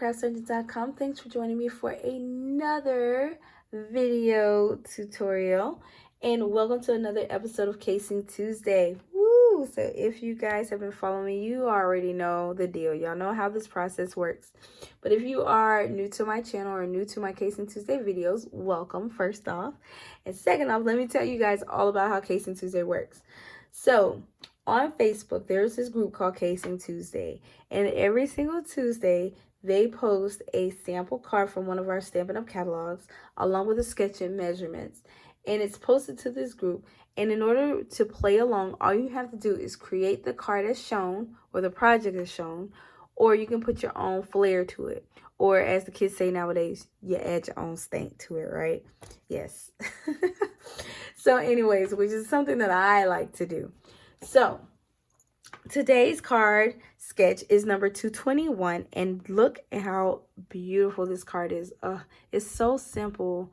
craftsurgeons.com. Thanks for joining me for another video tutorial, and welcome to another episode of Casing Tuesday. Woo! So if you guys have been following me, you already know the deal. Y'all know how this process works. But if you are new to my channel or new to my Casing Tuesday videos, welcome first off. And second off, let me tell you guys all about how Casing Tuesday works. So on Facebook, there's this group called Casing Tuesday, and every single Tuesday, they post a sample card from one of our Stampin' Up! Catalogs, along with a sketch and measurements, and it's posted to this group. And in order to play along, all you have to do is create the card as shown, or the project as shown, or you can put your own flair to it, or as the kids say nowadays, you add your own stank to it, right? Yes. So anyways, which is something that I like to do. So today's card sketch is number 221, and look at how beautiful this card is. It's so simple.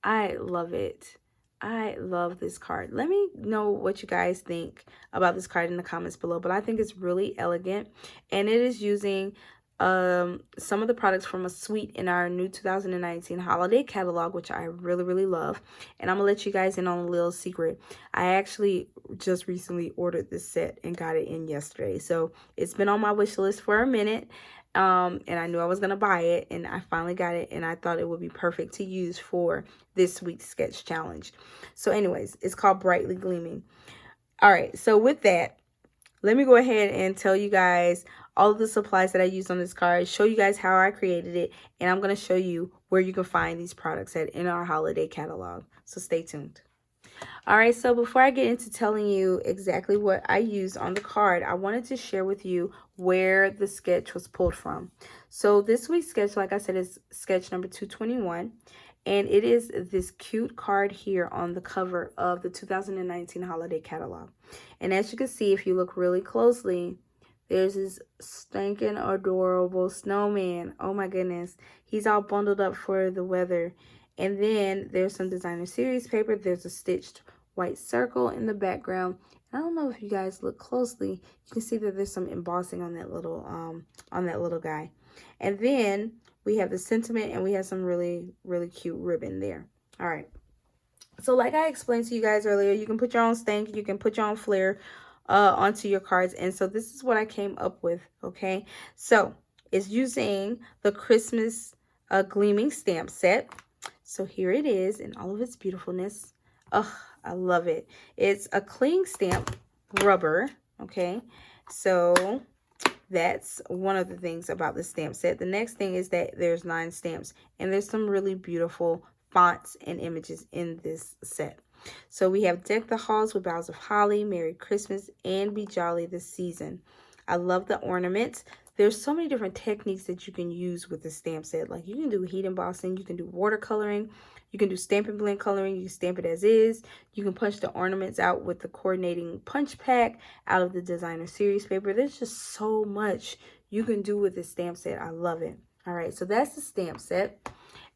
I love it. I love this card. Let me know what you guys think about this card in the comments below, but I think it's really elegant, and it is using some of the products from a suite in our new 2019 holiday catalog, which I really love. And I'm gonna let you guys in on a little secret. I actually just recently ordered this set and got it in yesterday, so it's been on my wish list for a minute. And I knew I was gonna buy it, and I finally got it, and I thought it would be perfect to use for this week's sketch challenge. So anyways, it's called Brightly Gleaming. All right, so with that, let me go ahead and tell you guys all of the supplies that I used on this card, show you guys how I created it, and I'm going to show you where you can find these products at in our holiday catalog. So stay tuned. All right, so before I get into telling you exactly what I used on the card, I wanted to share with you where the sketch was pulled from. So this week's sketch, like I said, is sketch number 221. And it is this cute card here on the cover of the 2019 holiday catalog. And as you can see, if you look really closely, there's this stinking adorable snowman. Oh my goodness. He's all bundled up for the weather. And then there's some designer series paper. There's a stitched white circle in the background. I don't know if you guys look closely, you can see that there's some embossing on that little guy. And then we have the sentiment, and we have some really cute ribbon there. All right. So like I explained to you guys earlier, you can put your own stank, you can put your own flair onto your cards. And so this is what I came up with, okay? So it's using the Christmas Gleaming stamp set. So here it is in all of its beautifulness. Oh, I love it. It's a cling stamp rubber, okay? So that's one of the things about the stamp set. The next thing is that there's 9 stamps, and there's some really beautiful fonts and images in this set. So we have Deck the Halls with Boughs of Holly, Merry Christmas, and Be Jolly this season. I love the ornaments. There's so many different techniques that you can use with the stamp set. Like you can do heat embossing, you can do watercoloring, you can do Stampin' Blend coloring, you can stamp it as is. You can punch the ornaments out with the coordinating punch pack out of the designer series paper. There's just so much you can do with this stamp set. I love it. All right, so that's the stamp set.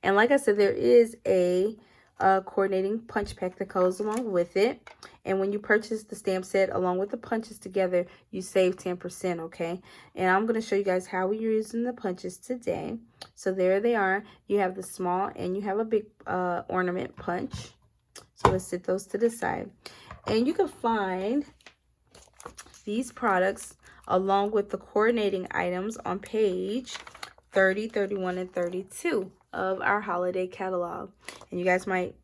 And like I said, there is a coordinating punch pack that goes along with it. And when you purchase the stamp set along with the punches together, you save 10%, okay? And I'm going to show you guys how we're using the punches today. So there they are. You have the small and you have a big ornament punch. So let's set those to the side. And you can find these products along with the coordinating items on page 30, 31, and 32 of our holiday catalog. And you guys might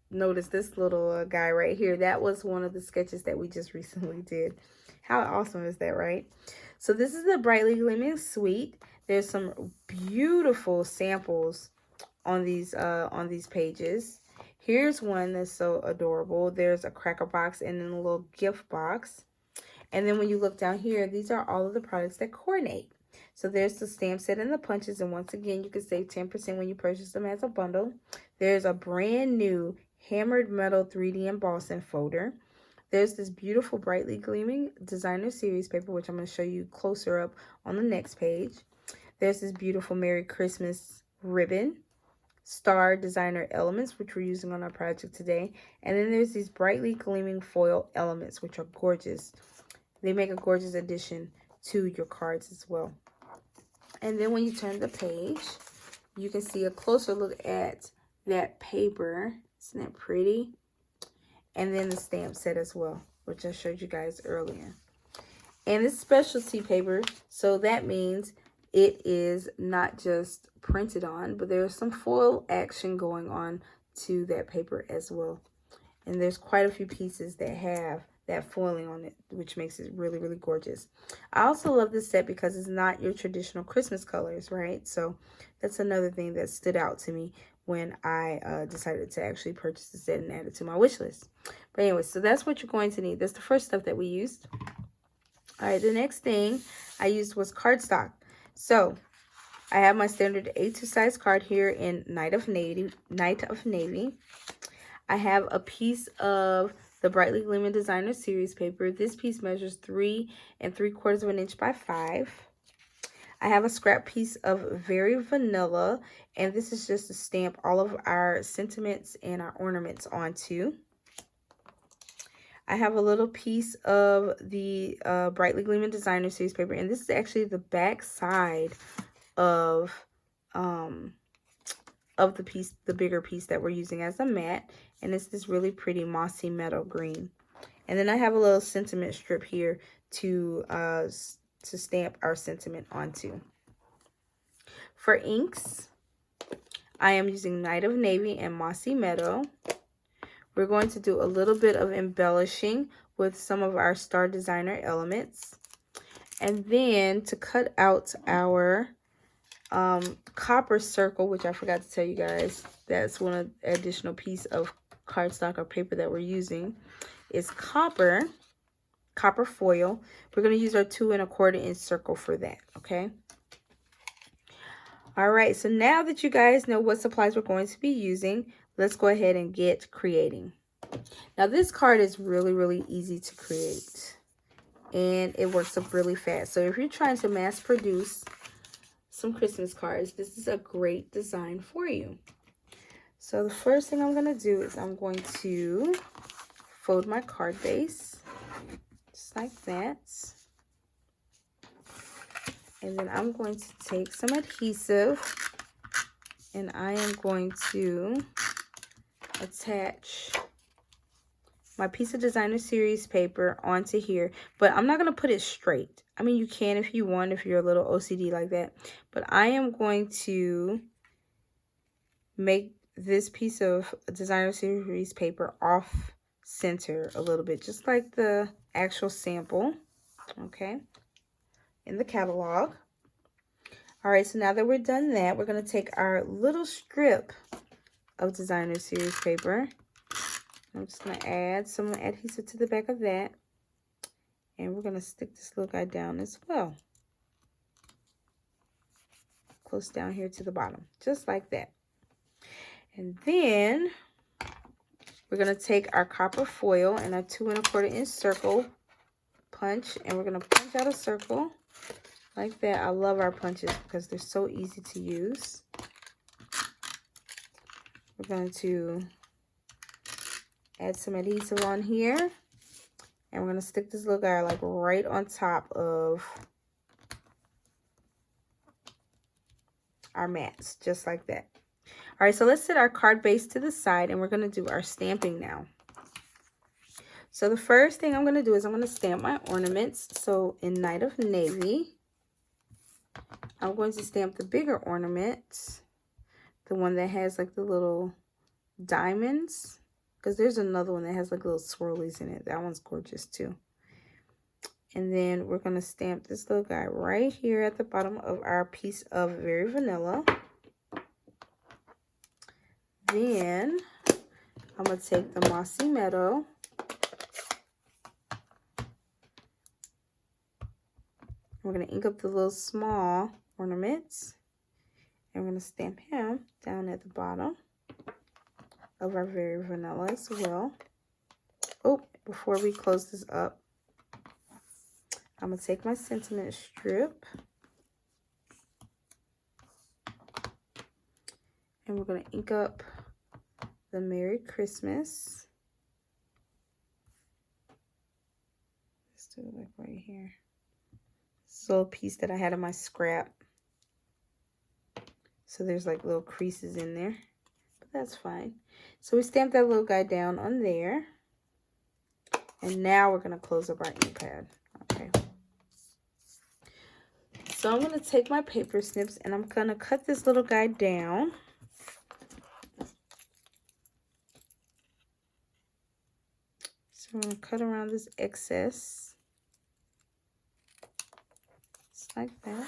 notice this little guy right here. That was one of the sketches that we just recently did. How awesome is that, right? So this is the Brightly Gleaming Suite. There's some beautiful samples on these pages. Here's one that's so adorable. There's a cracker box and then a little gift box. And then when you look down here, these are all of the products that coordinate. So there's the stamp set and the punches, and once again, you can save 10% when you purchase them as a bundle. There's a brand new hammered metal 3D embossing folder. There's this beautiful Brightly Gleaming designer series paper, which I'm going to show you closer up on the next page. There's this beautiful Merry Christmas ribbon, star designer elements, which we're using on our project today. And then there's these Brightly Gleaming foil elements, which are gorgeous. They make a gorgeous addition to your cards as well. And then when you turn the page, you can see a closer look at that paper. Isn't that pretty? And then the stamp set as well, which I showed you guys earlier. And it's specialty paper, so that means it is not just printed on, but there's some foil action going on to that paper as well. And there's quite a few pieces that have that foiling on it, which makes it really, really gorgeous. I also love this set because it's not your traditional Christmas colors, right? So that's another thing that stood out to me when I decided to actually purchase the set and add it to my wish list. But anyway, so that's what you're going to need. That's the first stuff that we used. All right, the next thing I used was cardstock. So I have my standard A2 size card here in Night of Navy. I have a piece of the Brightly Gleaming Designer Series paper. This piece measures 3 3/4 of an inch by 5. I have a scrap piece of Very Vanilla, and this is just to stamp all of our sentiments and our ornaments onto. I have a little piece of the Brightly Gleaming Designer Series paper, and this is actually the back side of the piece, the bigger piece that we're using as a mat, and it's this really pretty mossy meadow green. And then I have a little sentiment strip here to stamp our sentiment onto. For inks, I am using Night of Navy and Mossy Meadow. We're going to do a little bit of embellishing with some of our Star Designer elements. And then to cut out our copper circle, which I forgot to tell you guys, that's one additional piece of cardstock or paper that we're using, is copper foil. We're going to use our 2 1/4 inch circle for that, okay? All right, so now that you guys know what supplies we're going to be using, let's go ahead and get creating. Now this card is really, really easy to create, and it works up really fast. So if you're trying to mass produce some Christmas cards, this is a great design for you. So the first thing I'm going to do is I'm going to fold my card base just like that. And then I'm going to take some adhesive and I am going to attach my piece of Designer Series paper onto here, but I'm not going to put it straight. I mean, you can if you want, if you're a little OCD like that, but I am going to make this piece of Designer Series paper off center a little bit, just like the actual sample, okay, in the catalog. All right, so now that we're done that, we're going to take our little strip of Designer Series paper. I'm just going to add some adhesive to the back of that. And we're going to stick this little guy down as well. Close down here to the bottom, just like that. And then we're going to take our copper foil and our 2 1/4 inch circle punch, and we're going to punch out a circle like that. I love our punches because they're so easy to use. We're going to add some adhesive on here, and we're going to stick this little guy like right on top of our mats, just like that. All right, so let's set our card base to the side, and we're going to do our stamping now. So the first thing I'm going to do is I'm going to stamp my ornaments. So in Night of Navy, I'm going to stamp the bigger ornament, the one that has like the little diamonds, because there's another one that has like little swirlies in it. That one's gorgeous too. And then we're going to stamp this little guy right here at the bottom of our piece of Very Vanilla. Then I'm going to take the Mossy Meadow. We're going to ink up the little small ornaments. And we're going to stamp him down at the bottom of our Very Vanilla as well. Oh, before we close this up, I'm going to take my sentiment strip. And we're going to ink up the Merry Christmas. Let's do it like right here. This little piece that I had in my scrap. So there's like little creases in there, but that's fine. So we stamped that little guy down on there. And now we're going to close up our ink pad. Okay. So I'm going to take my paper snips and I'm going to cut this little guy down. So I'm going to cut around this excess. Just like that.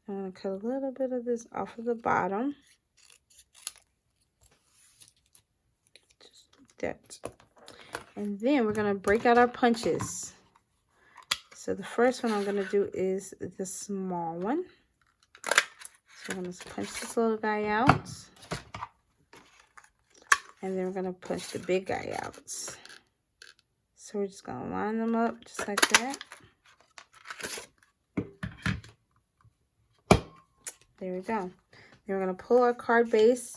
I'm going to cut a little bit of this off of the bottom. Just like that. And then we're going to break out our punches. So the first one I'm going to do is the small one. So we're going to punch this little guy out. And then we're going to punch the big guy out. So we're just going to line them up just like that. There we go. Then we're going to pull our card base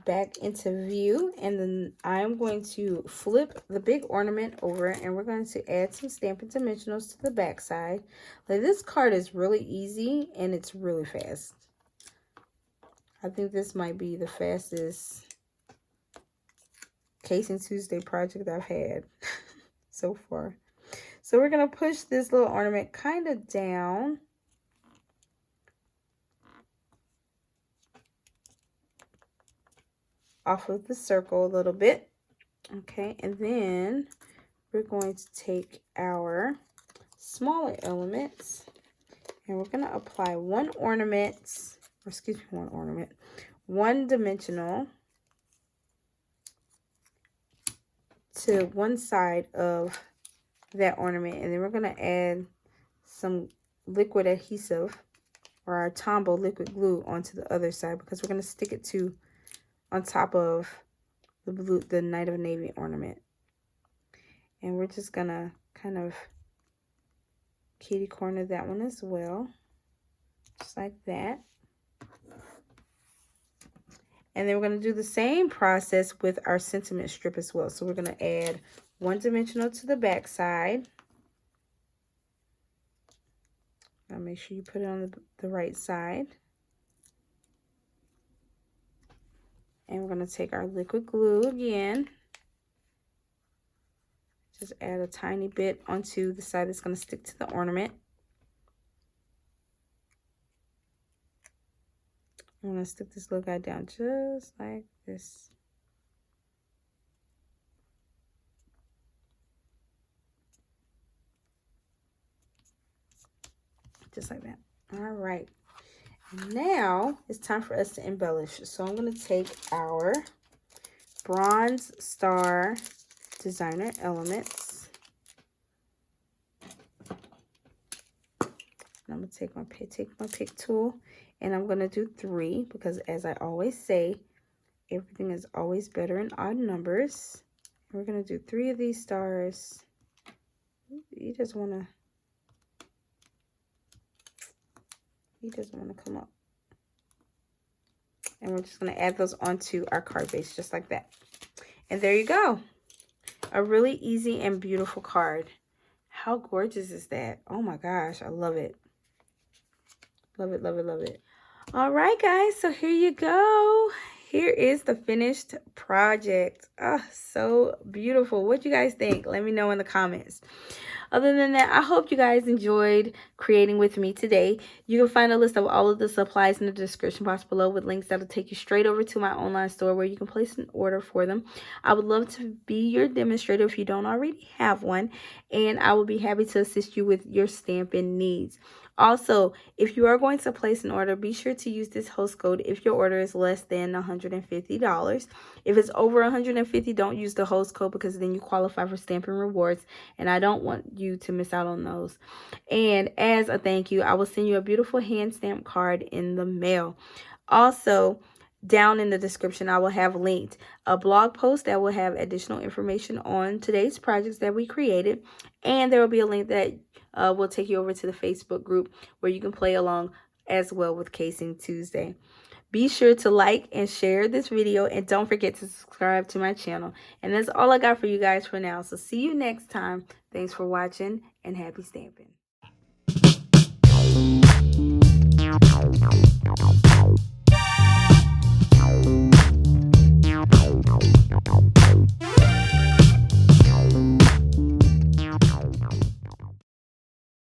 back into view, and then I'm going to flip the big ornament over, and we're going to add some Stampin' Dimensionals to the back side. Like, this card is really easy and it's really fast. I think this might be the fastest Casing Tuesday project I've had so far. So we're going to push this little ornament kind of down. Off of the circle a little bit. Okay, and then we're going to take our smaller elements and we're going to apply one dimensional to one side of that ornament, and then we're going to add some liquid adhesive or our Tombow liquid glue onto the other side, because we're going to stick it to on top of the Night of Navy ornament. And we're just gonna kind of kitty corner that one as well, just like that. And then we're gonna do the same process with our sentiment strip as well. So we're gonna add one dimensional to the back side. Now make sure you put it on the right side. And we're going to take our liquid glue again. Just add a tiny bit onto the side that's going to stick to the ornament. I'm going to stick this little guy down just like this. Just like that. All right. Now it's time for us to embellish. So I'm going to take our Bronze Star Designer Elements. And I'm going to take my pick tool, and I'm going to do 3, because as I always say, everything is always better in odd numbers. And we're going to do 3 of these stars. He doesn't want to come up. And we're just going to add those onto our card base just like that. And there you go. A really easy and beautiful card. How gorgeous is that? Oh my gosh, I love it. Love it, love it, love it. All right, guys, so here you go. Here is the finished project. Oh, so beautiful. What do you guys think? Let me know in the comments. Other than that, I hope you guys enjoyed creating with me today. You can find a list of all of the supplies in the description box below with links that'll take you straight over to my online store where you can place an order for them. I would love to be your demonstrator if you don't already have one, and I will be happy to assist you with your stamping needs. Also, if you are going to place an order, be sure to use this host code if your order is less than $150. If it's over $150, don't use the host code, because then you qualify for Stampin' Rewards, and I don't want you to miss out on those. And as a thank you, I will send you a beautiful hand stamped card in the mail. Also, down in the description, I will have linked a blog post that will have additional information on today's projects that we created, and there will be a link that will take you over to the Facebook group where you can play along as well with Casing Tuesday. Be sure to like and share this video, and don't forget to subscribe to my channel. And that's all I got for you guys for now. So see you next time. Thanks for watching, and happy stamping.